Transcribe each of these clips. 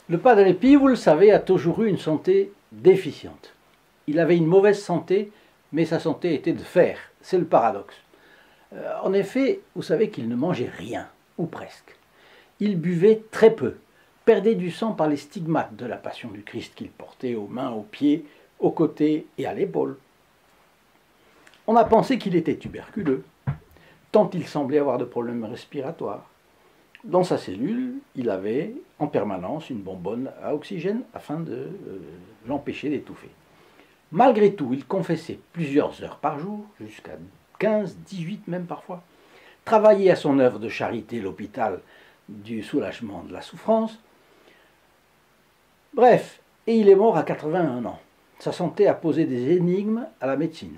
Le padre Pio, vous le savez, a toujours eu une santé déficiente. Il avait une mauvaise santé, mais sa santé était de fer. C'est le paradoxe. En effet, vous savez qu'il ne mangeait rien, ou presque. Il buvait très peu, perdait du sang par les stigmates de la passion du Christ qu'il portait aux mains, aux pieds, aux côtés et à l'épaule. On a pensé qu'il était tuberculeux, tant il semblait avoir de problèmes respiratoires. Dans sa cellule, il avait en permanence une bonbonne à oxygène afin de l'empêcher d'étouffer. Malgré tout, il confessait plusieurs heures par jour, jusqu'à 15, 18 même parfois, travaillait à son œuvre de charité, l'hôpital du soulagement de la souffrance. Bref, et il est mort à 81 ans. Sa santé a posé des énigmes à la médecine.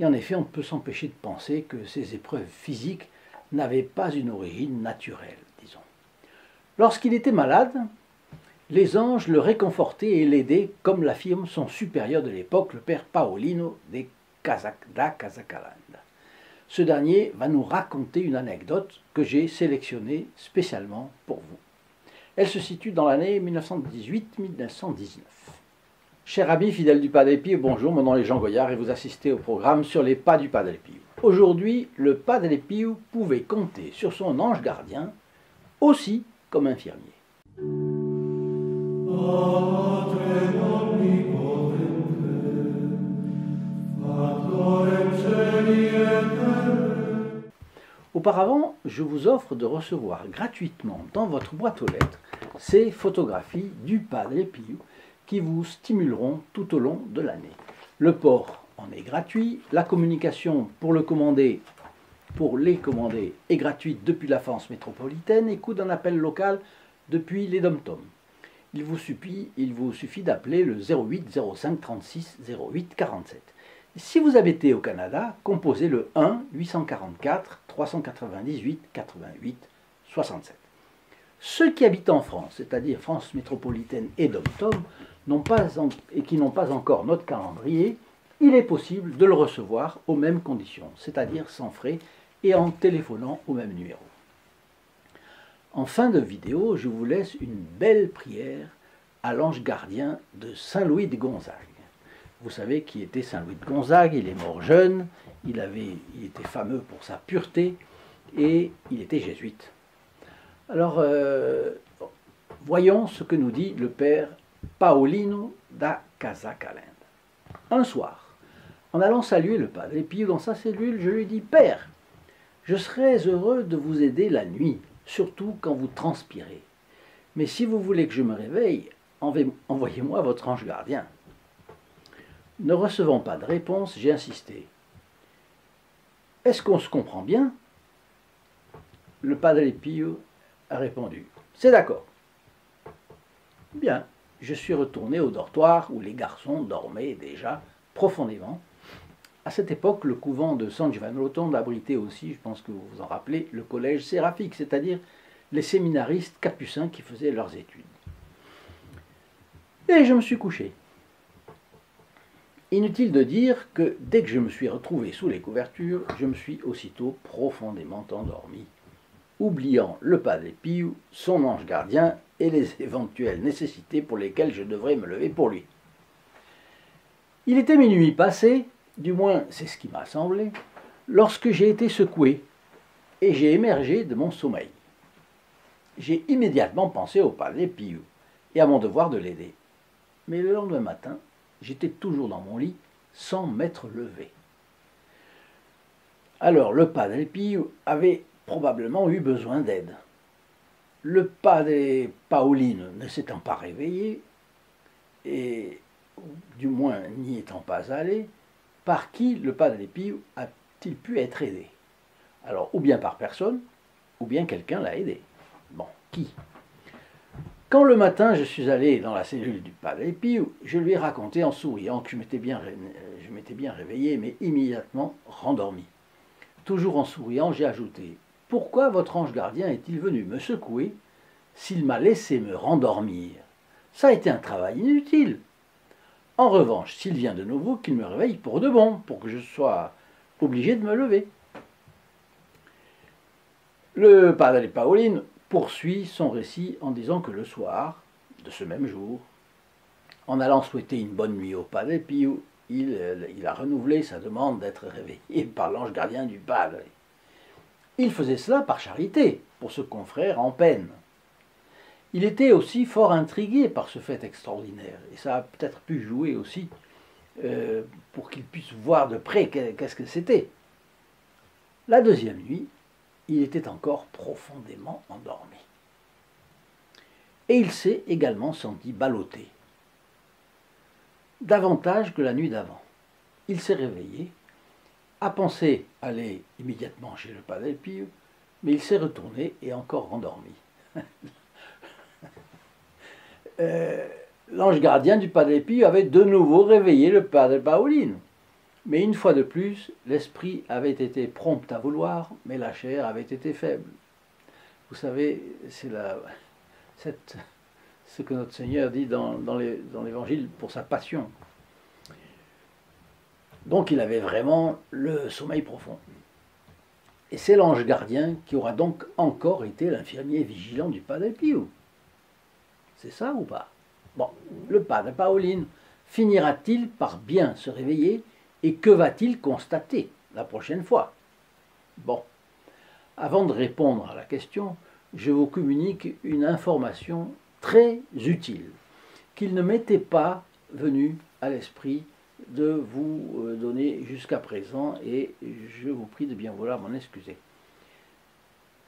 Et en effet, on ne peut s'empêcher de penser que ces épreuves physiques n'avaient pas une origine naturelle, disons. Lorsqu'il était malade, les anges le réconfortaient et l'aidaient, comme l'affirme son supérieur de l'époque, le père Paolino da Casacaland. Ce dernier va nous raconter une anecdote que j'ai sélectionnée spécialement pour vous. Elle se situe dans l'année 1918-1919. Cher ami fidèle du Padre Pio, bonjour, mon nom est Jean Goyard et vous assistez au programme sur les pas du Padre Pio. Aujourd'hui, le Padre Pio pouvait compter sur son ange gardien, aussi comme infirmier. Auparavant, je vous offre de recevoir gratuitement dans votre boîte aux lettres ces photographies du Padre Pio qui vous stimuleront tout au long de l'année. Le port en est gratuit, la communication pour les commander est gratuite depuis la France métropolitaine et coûte un appel local depuis les dom-toms. Il vous suffit d'appeler le 08 05 36 08 47. Si vous habitez au Canada, composez le 1 844 398 88 67. Ceux qui habitent en France, c'est-à-dire France métropolitaine et dom-tom, et qui n'ont pas encore notre calendrier, il est possible de le recevoir aux mêmes conditions, c'est-à-dire sans frais et en téléphonant au même numéro. En fin de vidéo, je vous laisse une belle prière à l'ange gardien de Saint Louis de Gonzague. Vous savez qui était Saint Louis de Gonzague, il est mort jeune, il était fameux pour sa pureté et il était jésuite. Alors, voyons ce que nous dit le père Paolino da Casacaland. Un soir, en allant saluer le Padre Pio dans sa cellule, je lui dis « Père, je serais heureux de vous aider la nuit, surtout quand vous transpirez. Mais si vous voulez que je me réveille, envoyez-moi votre ange gardien. » Ne recevant pas de réponse, j'ai insisté. « Est-ce qu'on se comprend bien ?» Le Padre Pio a répondu « C'est d'accord. » Bien, je suis retourné au dortoir où les garçons dormaient déjà profondément. À cette époque, le couvent de San Giovanni Rotondo abritait aussi, je pense que vous vous en rappelez, le collège séraphique, c'est-à-dire les séminaristes capucins qui faisaient leurs études. Et je me suis couché. Inutile de dire que dès que je me suis retrouvé sous les couvertures, je me suis aussitôt profondément endormi, oubliant le Padre Pio, son ange gardien et les éventuelles nécessités pour lesquelles je devrais me lever pour lui. Il était minuit passé, du moins c'est ce qui m'a semblé, lorsque j'ai été secoué et j'ai émergé de mon sommeil. J'ai immédiatement pensé au Padre Pio et à mon devoir de l'aider. Mais le lendemain matin, j'étais toujours dans mon lit sans m'être levé. Alors le Padre Pio avait probablement eu besoin d'aide. Le Padre Paolino ne s'étant pas réveillé, et du moins n'y étant pas allé, par qui le Padre Pio a-t-il pu être aidé? Alors, ou bien par personne, ou bien quelqu'un l'a aidé. Bon, qui? Quand le matin je suis allé dans la cellule du Padre Pio, je lui ai raconté en souriant que je m'étais bien réveillé, mais immédiatement rendormi. Toujours en souriant, j'ai ajouté « Pourquoi votre ange gardien est-il venu me secouer s'il m'a laissé me rendormir? Ça a été un travail inutile. En revanche, s'il vient de nouveau, qu'il me réveille pour de bon, pour que je sois obligé de me lever. » Le Padre Paolino poursuit son récit en disant que le soir de ce même jour, en allant souhaiter une bonne nuit au Padre Pio, il a renouvelé sa demande d'être réveillé par l'ange gardien du Padre. Il faisait cela par charité pour ce confrère en peine. Il était aussi fort intrigué par ce fait extraordinaire, et ça a peut-être pu jouer aussi pour qu'il puisse voir de près qu'est-ce que c'était. La deuxième nuit, il était encore profondément endormi. Et il s'est également senti ballotté, davantage que la nuit d'avant. Il s'est réveillé, a pensé aller immédiatement chez le Padre Pio, mais il s'est retourné et encore endormi. L'ange gardien du Padre Pio avait de nouveau réveillé le Padre Paolino. Mais une fois de plus, l'esprit avait été prompt à vouloir, mais la chair avait été faible. Vous savez, c'est ce que notre Seigneur dit dans l'Évangile pour sa passion. Donc il avait vraiment le sommeil profond. Et c'est l'ange gardien qui aura donc encore été l'infirmier vigilant du Padre Pio. C'est ça ou pas? Bon, le Padre Paolino finira-t-il par bien se réveiller et que va-t-il constater la prochaine fois? Bon, avant de répondre à la question, je vous communique une information très utile qu'il ne m'était pas venu à l'esprit de vous donner jusqu'à présent et je vous prie de bien vouloir m'en excuser.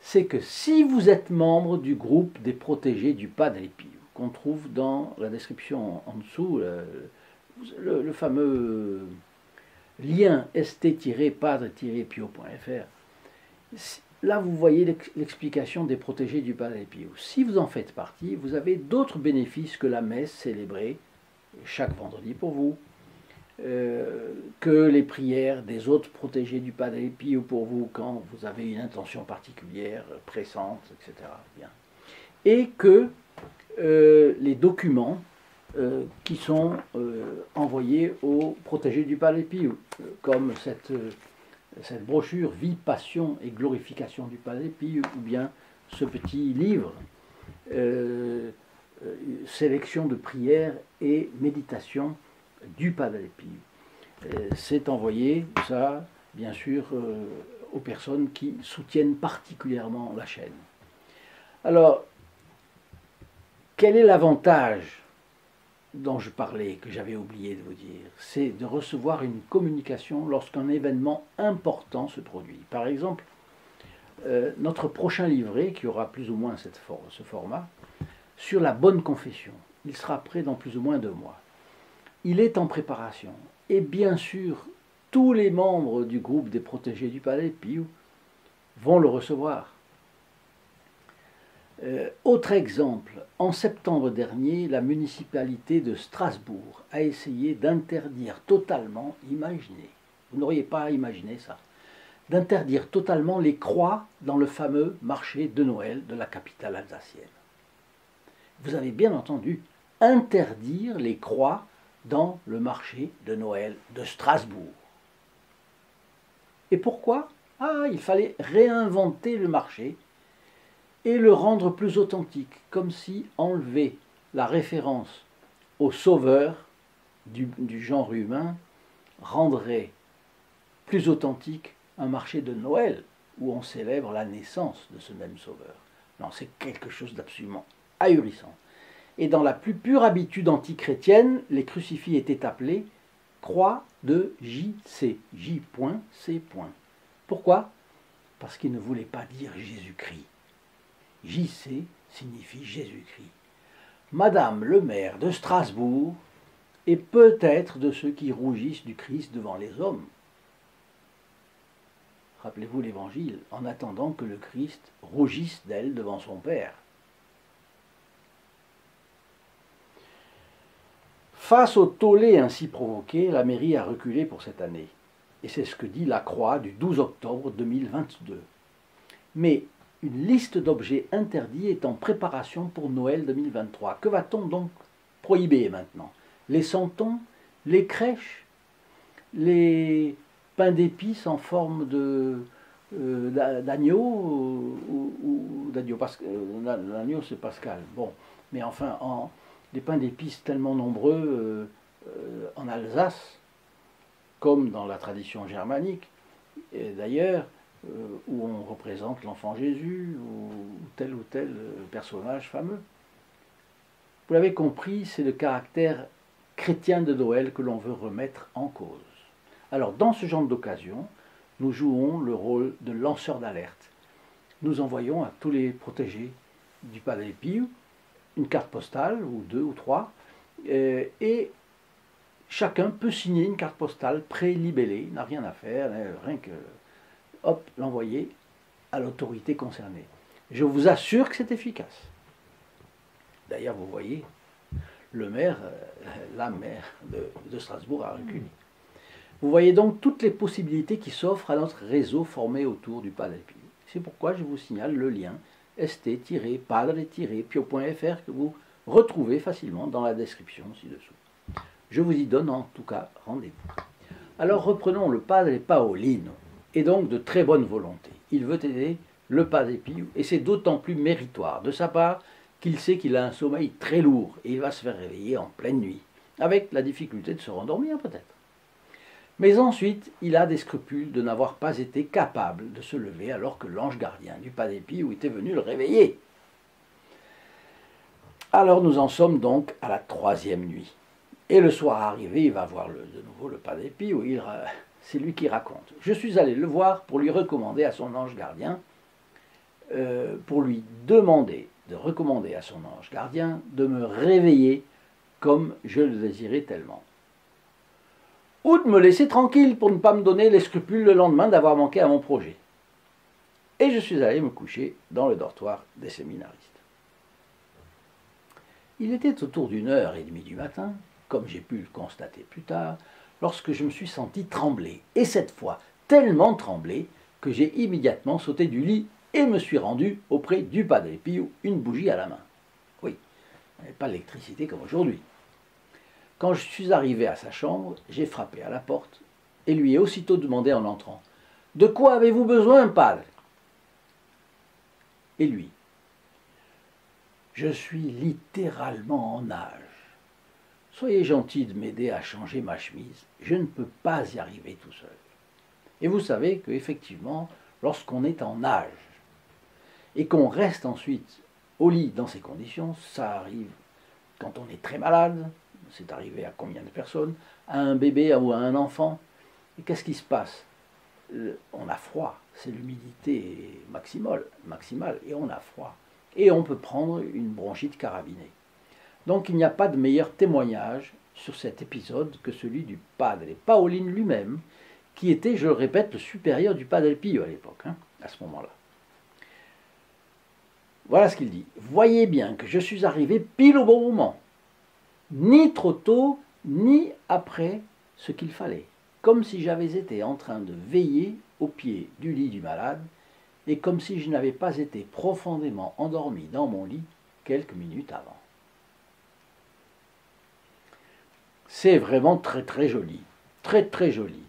C'est que si vous êtes membre du groupe des protégés du Padre Pio, qu'on trouve dans la description en dessous, le fameux lien st-padre-pio.fr, là vous voyez l'explication des protégés du Padre Pio. Si vous en faites partie, vous avez d'autres bénéfices que la messe célébrée chaque vendredi pour vous, que les prières des autres protégés du Padre Pio pour vous quand vous avez une intention particulière, pressante, etc. Bien. Et que les documents qui sont envoyés aux protégés du Padre Pio, comme cette brochure Vie, Passion et Glorification du Padre Pio, ou bien ce petit livre Sélection de prières et méditation du Padre Pio. C'est envoyé, ça, bien sûr, aux personnes qui soutiennent particulièrement la chaîne. Alors, quel est l'avantage dont je parlais, que j'avais oublié de vous dire? C'est de recevoir une communication lorsqu'un événement important se produit. Par exemple, notre prochain livret, qui aura plus ou moins ce format, sur la bonne confession, il sera prêt dans plus ou moins 2 mois. Il est en préparation. Et bien sûr, tous les membres du groupe des protégés du Padre Pio vont le recevoir. Autre exemple, en septembre dernier, la municipalité de Strasbourg a essayé d'interdire totalement, imaginez, vous n'auriez pas imaginé ça, d'interdire totalement les croix dans le fameux marché de Noël de la capitale alsacienne. Vous avez bien entendu, interdire les croix dans le marché de Noël de Strasbourg. Et pourquoi? Ah, il fallait réinventer le marché et le rendre plus authentique, comme si enlever la référence au sauveur du genre humain rendrait plus authentique un marché de Noël où on célèbre la naissance de ce même sauveur. Non, c'est quelque chose d'absolument ahurissant. Et dans la plus pure habitude antichrétienne, les crucifix étaient appelés croix de J.C. J.C. Pourquoi? Parce qu'ils ne voulaient pas dire Jésus-Christ. J.C. signifie Jésus-Christ. Madame le maire de Strasbourg est peut-être de ceux qui rougissent du Christ devant les hommes. Rappelez-vous l'Évangile, en attendant que le Christ rougisse d'elle devant son Père. Face au tollé ainsi provoqué, la mairie a reculé pour cette année. Et c'est ce que dit la Croix du 12 octobre 2022. Mais une liste d'objets interdits est en préparation pour Noël 2023. Que va-t-on donc prohiber maintenant? Les santons, les crèches, les pains d'épices en forme d'agneau ou d'agneau. L'agneau, c'est Pascal. Bon, mais enfin, des pains d'épices tellement nombreux en Alsace, comme dans la tradition germanique, et d'ailleurs, où on représente l'enfant Jésus ou tel personnage fameux. Vous l'avez compris, c'est le caractère chrétien de Noël que l'on veut remettre en cause. Alors, dans ce genre d'occasion, nous jouons le rôle de lanceur d'alerte. Nous envoyons à tous les protégés du Padre Pio une carte postale, ou 2 ou 3, et chacun peut signer une carte postale pré-libellée, il n'a rien à faire, rien que, hop, l'envoyer à l'autorité concernée. Je vous assure que c'est efficace. D'ailleurs, vous voyez, le maire, la maire de Strasbourg a reculé. Vous voyez donc toutes les possibilités qui s'offrent à notre réseau formé autour du Padre Pio. C'est pourquoi je vous signale le lien st-padre-pio.fr que vous retrouvez facilement dans la description ci-dessous. Je vous y donne en tout cas rendez-vous. Alors reprenons le Padre Paolino, et donc de très bonne volonté. Il veut aider le Padre Pio, et c'est d'autant plus méritoire de sa part qu'il sait qu'il a un sommeil très lourd, et il va se faire réveiller en pleine nuit, avec la difficulté de se rendormir peut-être. Mais ensuite, il a des scrupules de n'avoir pas été capable de se lever alors que l'ange gardien du Padre Pio était venu le réveiller. Alors nous en sommes donc à la 3e nuit. Et le soir arrivé, il va voir de nouveau le Padre Pio, c'est lui qui raconte. Je suis allé le voir pour lui recommander à son ange gardien, pour lui demander de recommander à son ange gardien de me réveiller comme je le désirais tellement. Ou de me laisser tranquille pour ne pas me donner les scrupules le lendemain d'avoir manqué à mon projet. Et je suis allé me coucher dans le dortoir des séminaristes. Il était autour d'1h30 du matin, comme j'ai pu le constater plus tard, lorsque je me suis senti trembler, et cette fois tellement trembler que j'ai immédiatement sauté du lit et me suis rendu auprès du Padre Pio, une bougie à la main. Oui, il n'y avait pas d'électricité comme aujourd'hui. Quand je suis arrivé à sa chambre, j'ai frappé à la porte et lui ai aussitôt demandé en entrant « De quoi avez-vous besoin, Padre ?» Et lui « Je suis littéralement en nage. Soyez gentil de m'aider à changer ma chemise, je ne peux pas y arriver tout seul. » Et vous savez qu'effectivement, lorsqu'on est en nage et qu'on reste ensuite au lit dans ces conditions, ça arrive quand on est très malade. C'est arrivé à combien de personnes? À un bébé ou à un enfant. Et qu'est-ce qui se passe? On a froid, c'est l'humidité maximale, et on a froid. Et on peut prendre une bronchite carabinée. Donc il n'y a pas de meilleur témoignage sur cet épisode que celui du Padre Paolino lui-même, qui était, je le répète, le supérieur du Padre Pio à l'époque, à ce moment-là. Voilà ce qu'il dit. « Voyez bien que je suis arrivé pile au bon moment. Ni trop tôt, ni après ce qu'il fallait, comme si j'avais été en train de veiller au pied du lit du malade, et comme si je n'avais pas été profondément endormi dans mon lit quelques minutes avant. » C'est vraiment très très joli, très très joli.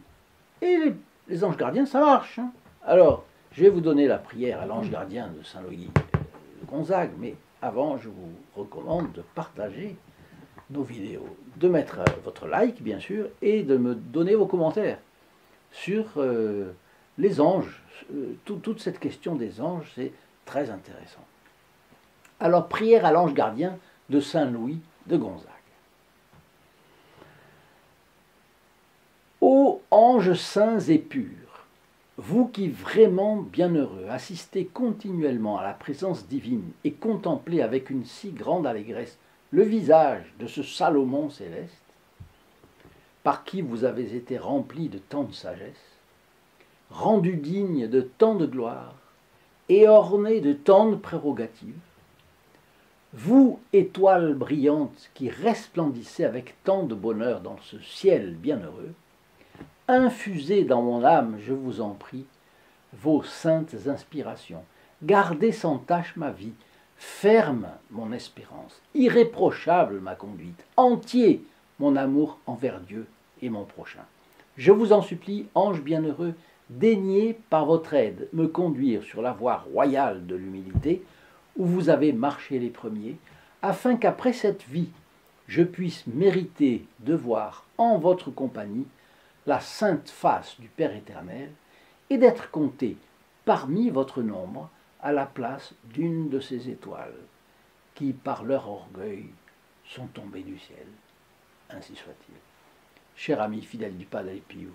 Et les anges gardiens, ça marche. Alors, je vais vous donner la prière à l'ange gardien de Saint-Louis de Gonzague, mais avant, je vous recommande de partager nos vidéos, de mettre votre like bien sûr et de me donner vos commentaires sur les anges. Toute cette question des anges, c'est très intéressant. Alors, prière à l'ange gardien de Saint-Louis de Gonzague. Ô anges saints et purs, vous qui vraiment bienheureux assistez continuellement à la présence divine et contemplez avec une si grande allégresse le visage de ce Salomon céleste, par qui vous avez été rempli de tant de sagesse, rendu digne de tant de gloire et orné de tant de prérogatives, vous, étoiles brillantes qui resplendissez avec tant de bonheur dans ce ciel bienheureux, infusez dans mon âme, je vous en prie, vos saintes inspirations, gardez sans tache ma vie, ferme mon espérance, irréprochable ma conduite, entier mon amour envers Dieu et mon prochain. Je vous en supplie, ange bienheureux, daignez par votre aide me conduire sur la voie royale de l'humilité, où vous avez marché les premiers, afin qu'après cette vie, je puisse mériter de voir en votre compagnie la sainte face du Père éternel, et d'être compté parmi votre nombre à la place d'une de ces étoiles, qui par leur orgueil sont tombées du ciel. Ainsi soit-il. Cher ami fidèle du Padre Pio,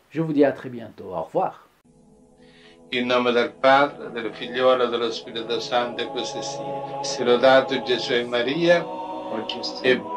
je vous dis à très bientôt. Au revoir. In nome del Padre, del Figliolo e dello Spirito Santo, e così sia. Sia lodato Gesù e Maria, e